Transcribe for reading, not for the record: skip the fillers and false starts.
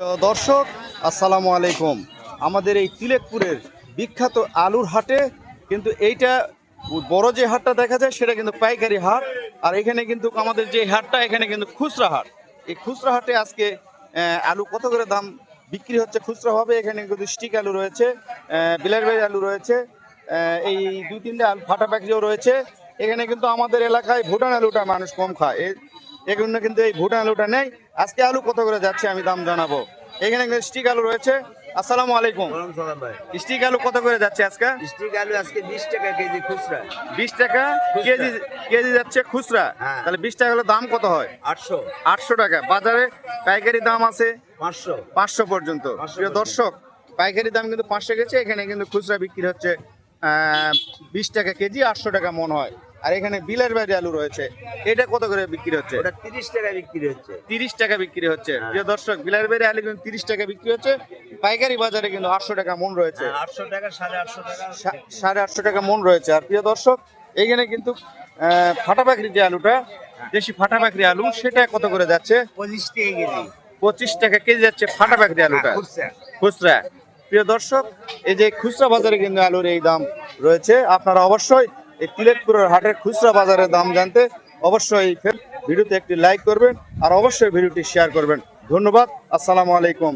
দর্শক আসসালামু আলাইকুম। আমাদের এই তিলেকপুরের বিখ্যাত আলুর হাটে কিন্তু এইটা বড় যে হাটটা দেখা যায় সেটা কিন্তু পাইকারি হাট, আর এখানে কিন্তু আমাদের যে হাটটা এখানে কিন্তু খুচরা হাট। এই খুচরা হাটে আজকে আলু কত করে দাম বিক্রি হচ্ছে খুচরা হবে। এখানে কিন্তু স্টিক আলু রয়েছে, বিলাসবাড়ি আলু রয়েছে, এই দুই তিনটা আলু ফাটা প্যাকেজও রয়েছে। এখানে কিন্তু আমাদের এলাকায় ভুটান আলুটা মানুষ কম খায়, এই জন্য কিন্তু এই ভুটান আলুটা নেই। আজকে আলু কত করে যাচ্ছে আমি দাম জানাবো। এখানে কিন্তু স্টিক আলু রয়েছে। আসসালামু আলাইকুম ভাই, স্টিক আলু কত করে যাচ্ছে আজকে? স্টিক আলু আজকে 20 টাকা কেজি খুচরা। 20 টাকা কেজি কেজি যাচ্ছে খুচরা। হ্যাঁ। তাহলে 20 টাকা হলে দাম কত হয়? 800 800 টাকা। বাজারে পাইকারি দাম আছে 500 500 পর্যন্ত। 500 প্রিয় দর্শক, পাইকারি দাম কিন্তু 500 গেছে, এখানে কিন্তু খুচরা বিক্রি হচ্ছে 20 টাকা কেজি, 800 টাকা মন হয়। আর এখানে বিলাসবাড়ি আলু রয়েছে, এটা কত করে বিক্রি হচ্ছে? ওটা 30 টাকা বিক্রি হচ্ছে। 30 টাকা বিক্রি হচ্ছে। হ্যাঁ। প্রিয় দর্শক, বিলাসবাড়ি আলু কিন্তু 30 টাকা বিক্রি হচ্ছে, পাইকারি বাজারে কিন্তু 800 টাকা মন রয়েছে, 800 টাকা 850 টাকা। 850 টাকা মন রয়েছে। আর প্রিয় দর্শক, এখানে কিন্তু ফাটা পাকড়ি যে আলুটা, দেশি ফাটা পাকড়ি আলু, সেটা কত করে যাচ্ছে? 25 টাকা কেজি 25 টাকা কেজি যাচ্ছে ফাটা পাকড়ি আলুটা খুচরা। খুচরা। প্রিয় দর্শক, এই যে খুচরা বাজারে কিন্তু আলুর এই দাম রয়েছে। আপনারা অবশ্যই এই তিলেকপুরের হাটের খুচরা বাজারের দাম জানতে অবশ্যই ভিডিওতে একটি লাইক করবেন, আর অবশ্যই ভিডিওটি শেয়ার করবেন। ধন্যবাদ। আসসালামু আলাইকুম।